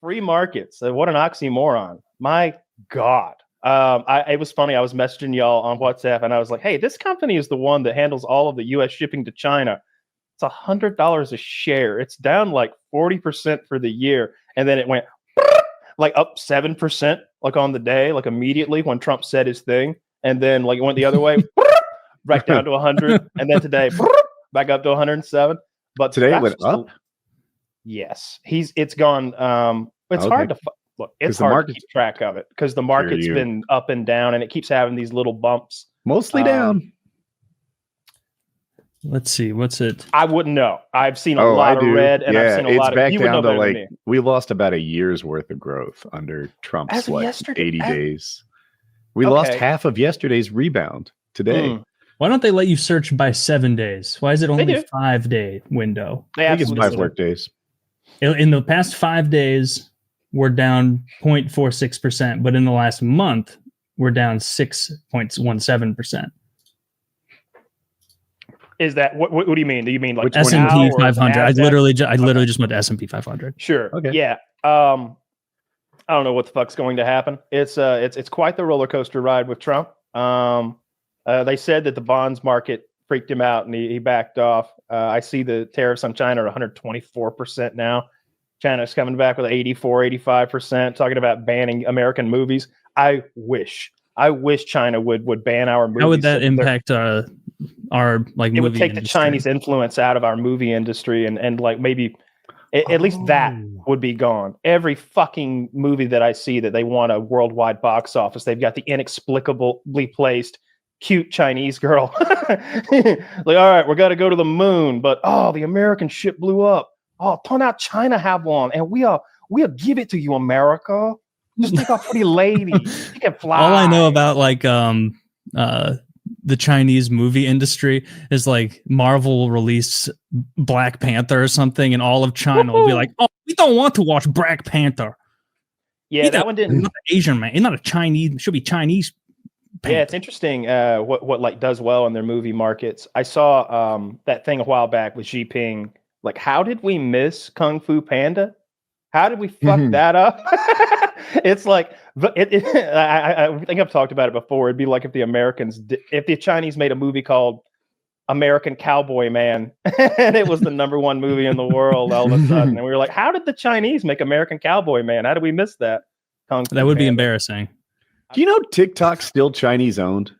Free markets. What an oxymoron. My God. It was funny. I was messaging y'all on WhatsApp and I was like, hey, this company is the one that handles all of the US shipping to China. It's $100 a share. It's down like 40% for the year. And then it went like up 7% like on the day, like immediately when Trump said his thing. And then like it went the other way, right down to 100. And then today, back up to 107. But today it went up? Yes. It's gone. It's hard to look. It's hard to keep track of it because the market's been up and down and it keeps having these little bumps. Mostly down. Let's see. What's it? I wouldn't know. I've seen a lot of red and I've seen a lot of. You would know better than me. We lost about a year's worth of growth under Trump's 80 days. We lost half of yesterday's rebound today. Why don't they let you search by 7 days? Why is it only a 5-day window? I think it's 5 work days. In the past 5 days, we're down 0.46%, but in the last month, we're down 6.17%. Is that what do you mean? Do you mean like S&P 500? I literally just went to S&P 500. Sure. Okay. Yeah. I don't know what the fuck's going to happen. It's quite the roller coaster ride with Trump. They said that the bonds market freaked him out and he backed off. I see the tariffs on China are 124% now. China's coming back with 84, 85%, talking about banning American movies. I wish China would ban our movies. How would that impact our like movie it would take industry? The Chinese influence out of our movie industry and like maybe at least that would be gone. Every fucking movie that I see that they want a worldwide box office, they've got the inexplicably placed cute Chinese girl. Like, all right, we're got to go to the moon, but the American ship blew up. Oh, turn out China have one, and we'll give it to you, America. Just take a pretty lady. You can fly. All I know about like the Chinese movie industry is like Marvel will release Black Panther or something, and all of China will be like, "Oh, we don't want to watch Black Panther." Yeah, that one didn't. Not an Asian man. It's not a Chinese. It should be Chinese. Panther. Yeah, it's interesting. What like does well in their movie markets. I saw that thing a while back with Xi Jinping. Like, how did we miss Kung Fu Panda? How did we fuck that up? It's like I think I've talked about it before. It'd be like if the Chinese made a movie called American Cowboy Man, and it was the #1 movie in the world all of a sudden, and we were like, "How did the Chinese make American Cowboy Man? How did we miss that?" That would be embarrassing. Do you know TikTok's still Chinese owned?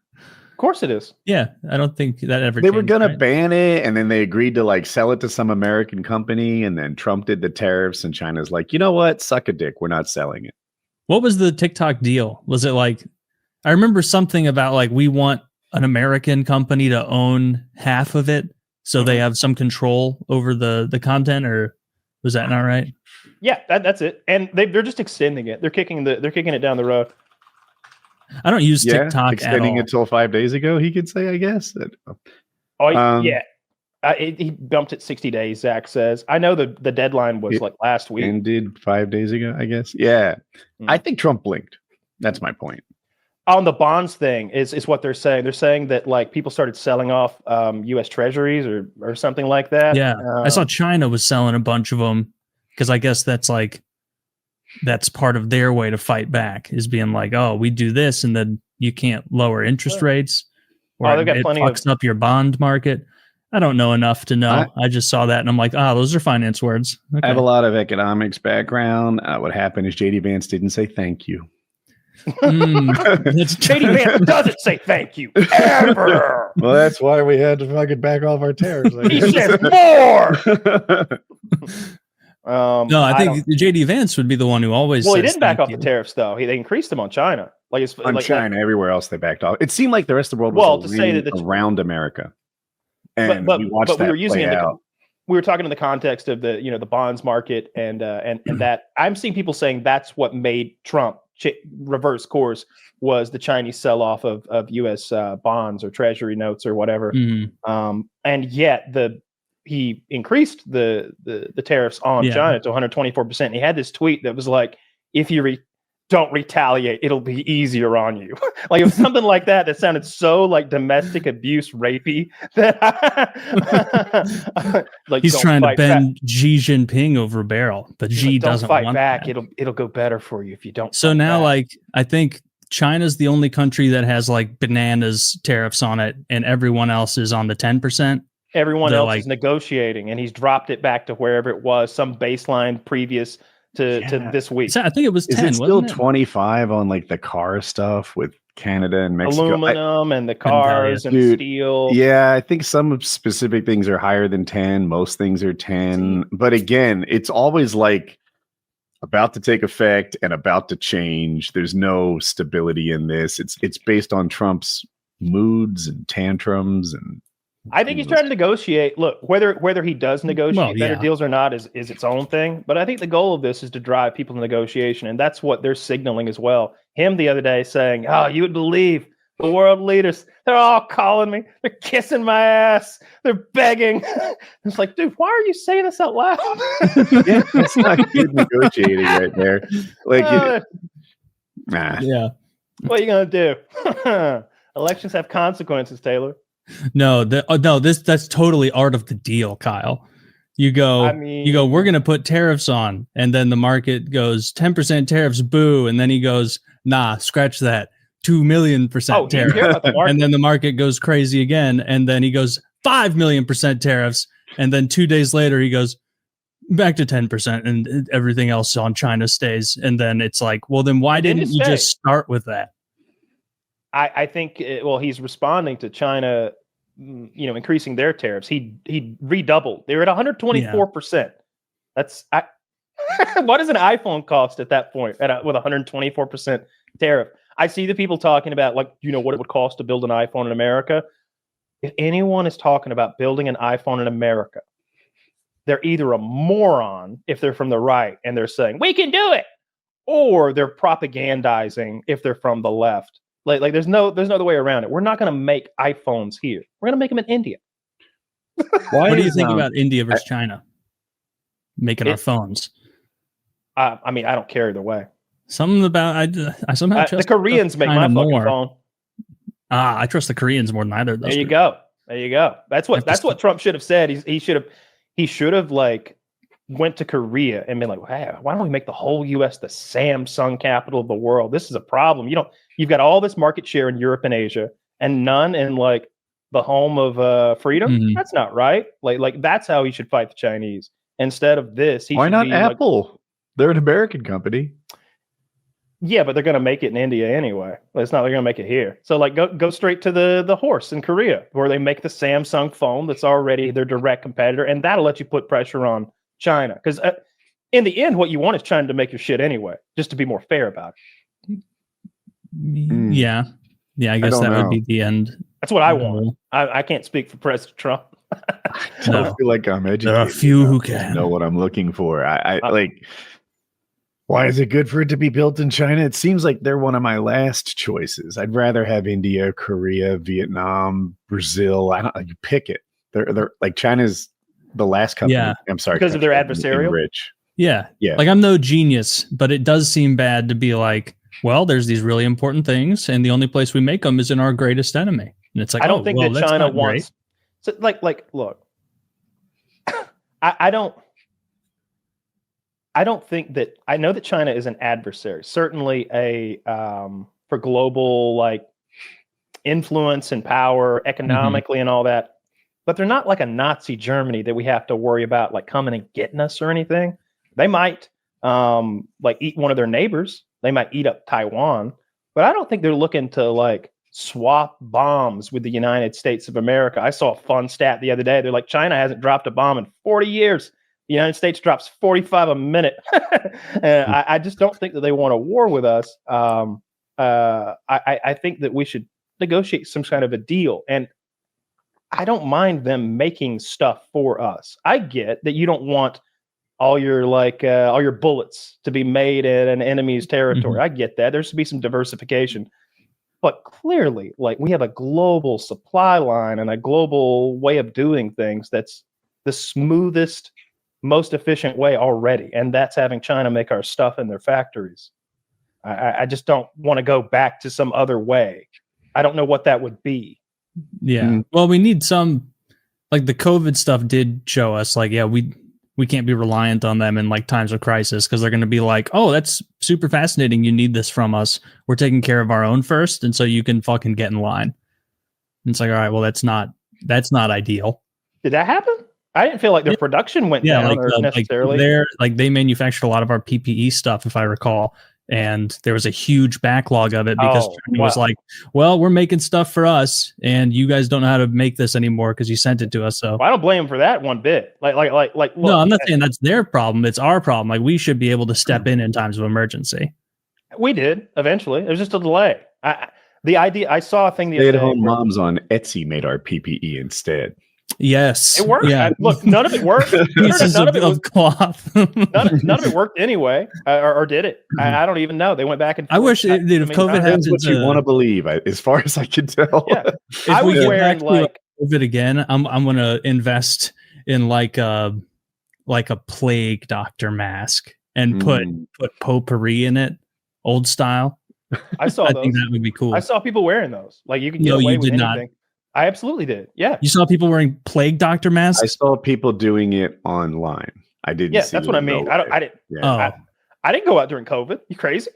Of course it is. Yeah, I don't think that ever. They were gonna ban it, and then they agreed to like sell it to some American company, and then Trump did the tariffs, and China's like, you know what? Suck a dick. We're not selling it. What was the TikTok deal? Was it like, I remember something about like, we want an American company to own half of it so they have some control over the content, or was that not right? Yeah, that's it. And they're just extending it. They're kicking it down the road. I don't use TikTok extending at all. it till 5 days ago, he could say, I guess. Yeah. He bumped it 60 days, Zach says. I know the deadline was like last week. Ended 5 days ago, I guess. Yeah. I think Trump blinked. That's my point. On the bonds thing is what they're saying. They're saying that like people started selling off U.S. treasuries or something like that. Yeah. I saw China was selling a bunch of them because I guess that's part of their way to fight back, is being like, oh, we do this and then you can't lower interest rates, or they've got it plenty fucks up your bond market. I don't know enough to know. I just saw that and I'm like, those are finance words. Okay. I have a lot of economics background. What happened is JD Vance didn't say thank you. JD Vance doesn't say thank you ever. Well, that's why we had to fucking back off our tariffs. He says more. No, I think JD Vance would be the one who always. Well, he didn't back off the tariffs though. They increased them on China. China, everywhere else they backed off. It seemed like the rest of the world was around America. And but we were using it. We were talking in the context of the bonds market and that I'm seeing people saying that's what made Trump reverse course was the Chinese sell off of U.S. bonds or treasury notes or whatever. And yet he increased the tariffs on China to 124%. He had this tweet that was like, if you don't retaliate. It'll be easier on you. Like it was something like that sounded so like domestic abuse rapey that like he's trying to bend Xi Jinping over a barrel, but Xi doesn't fight want back. That. It'll go better for you if you don't. So now, back. like I think China's the only country that has like bananas tariffs on it, and everyone else is on the 10%. Everyone else is negotiating, and he's dropped it back to wherever it was, some baseline previous to this week. So I think it was 10. Is it still 25 on like the car stuff with Canada and Mexico? Aluminum and the cars and steel. Yeah, I think some specific things are higher than 10. Most things are 10. But again, it's always like about to take effect and about to change. There's no stability in this. It's based on Trump's moods and tantrums, and I think he's trying to negotiate. Look, whether he does negotiate better deals or not is its own thing. But I think the goal of this is to drive people to negotiation, and that's what they're signaling as well. Him the other day saying, "Oh, you would believe the world leaders? They're all calling me. They're kissing my ass. They're begging." It's like, dude, why are you saying this out loud? Yeah, that's not good negotiating right there. Like, yeah. What are you gonna do? Elections have consequences, Taylor. No, that's totally art of the deal, Kyle. You go, we're going to put tariffs on, and then the market goes 10% tariffs, boo, and then he goes, nah, scratch that, 2 million % tariff, and then the market goes crazy again, and then he goes 5 million % tariffs, and then 2 days later he goes back to 10%, and everything else on China stays, and then it's like, well, then why didn't you just start with that? I think he's responding to China, increasing their tariffs. He redoubled. They were at 124%. That's what does an iPhone cost at that point with 124% tariff? I see the people talking about what it would cost to build an iPhone in America. If anyone is talking about building an iPhone in America, they're either a moron if they're from the right and they're saying we can do it, or they're propagandizing if they're from the left. Like there's no other way around it. We're not going to make iPhones here. We're going to make them in India. What do you think about India versus China making our phones? I don't care either way. Something about I somehow trust the Koreans make my fucking phone. I trust the Koreans more than either of those. There you go. That's what Trump should have said. He should have went to Korea and been like, hey, why don't we make the whole U.S. the Samsung capital of the world? This is a problem. You've got all this market share in Europe and Asia and none in the home of freedom. Mm-hmm. That's not right. Like that's how he should fight the Chinese. Instead of this, why not Apple? They're an American company. Yeah, but they're going to make it in India anyway. It's not they're going to make it here. So go straight to the horse in Korea, where they make the Samsung phone that's already their direct competitor, and that'll let you put pressure on China. Because in the end, what you want is China to make your shit anyway, just to be more fair about it. Yeah, I guess that would be the end. That's what I want. I can't speak for President Trump. I don't feel like I'm educated. There are a few who can know what I'm looking for. I like. Why is it good for it to be built in China? It seems like they're one of my last choices. I'd rather have India, Korea, Vietnam, Brazil. You pick it. They're like China's the last company. Yeah. I'm sorry, because of their adversarial. Rich. Yeah. Like I'm no genius, but it does seem bad to be like, well, there's these really important things, and the only place we make them is in our greatest enemy. And it's like, I don't think that China wants. So look, I don't think that I know that China is an adversary, certainly for global influence and power economically and all that, but they're not like a Nazi Germany that we have to worry about coming and getting us or anything. They might eat one of their neighbors. They might eat up Taiwan, but I don't think they're looking to swap bombs with the United States of America. I saw a fun stat the other day. They're like, China hasn't dropped a bomb in 40 years. The United States drops 45 a minute. And I just don't think that they want a war with us. I think that we should negotiate some kind of a deal. And I don't mind them making stuff for us. I get that you don't want all your bullets to be made in an enemy's territory. Mm-hmm. I get that. There should be some diversification. But clearly, we have a global supply line and a global way of doing things that's the smoothest, most efficient way already, and that's having China make our stuff in their factories. I just don't want to go back to some other way. I don't know what that would be. Yeah. Well, we need some, like the COVID stuff did show us like, yeah, we can't be reliant on them in like times of crisis, because they're going to be like, oh, that's super fascinating. You need this from us. We're taking care of our own first. And so you can fucking get in line. And it's like, all right, well, that's not ideal. Did that happen? I didn't feel like their production went down necessarily. They manufactured a lot of our PPE stuff, if I recall. And there was a huge backlog of it because China was like, well, we're making stuff for us and you guys don't know how to make this anymore because you sent it to us. So I don't blame them for that one bit. Like, look, no, I'm not saying that's their problem. It's our problem. Like, we should be able to step in times of emergency. We did eventually. It was just a delay. I saw a thing the other day. Stay-at-home moms on Etsy made our PPE instead. Yes, it worked. Yeah. Look, none of it worked. Pieces of cloth. none of it worked anyway, or did it? I don't even know. They went back and forth. I wish if COVID happens, what you want to believe, as far as I can tell. Yeah, I was wearing like COVID again. I'm going to invest in like a plague doctor mask and put potpourri in it, old style. I saw. I think that would be cool. I saw people wearing those. Like you can get away with anything. Not. I absolutely did. Yeah. You saw people wearing plague doctor masks? I saw people doing it online. I didn't. Yeah, that's what I mean. I didn't. Yeah. I didn't go out during COVID. You crazy?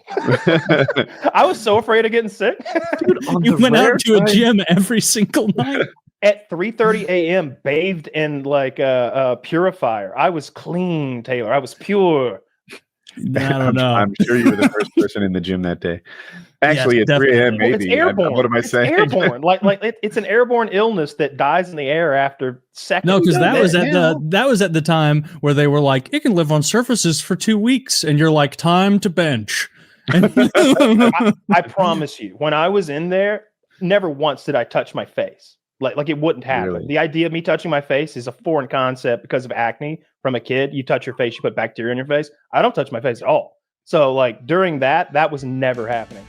I was so afraid of getting sick. Dude, you went out to a gym every single night at 3:30 a.m. bathed in like a purifier. I was clean, Taylor. I was pure. I don't know. I'm sure you were the first person in the gym that day. Actually, yes, at 3 a.m. maybe. It's airborne. What am I saying? It's airborne. It's an airborne illness that dies in the air after seconds. No, because that was at the time where they were like, it can live on surfaces for 2 weeks, and you're like, time to bench. I promise you, when I was in there, never once did I touch my face. Like it wouldn't happen. Really? The idea of me touching my face is a foreign concept because of acne from a kid. You touch your face, you put bacteria in your face. I don't touch my face at all. So like during that was never happening.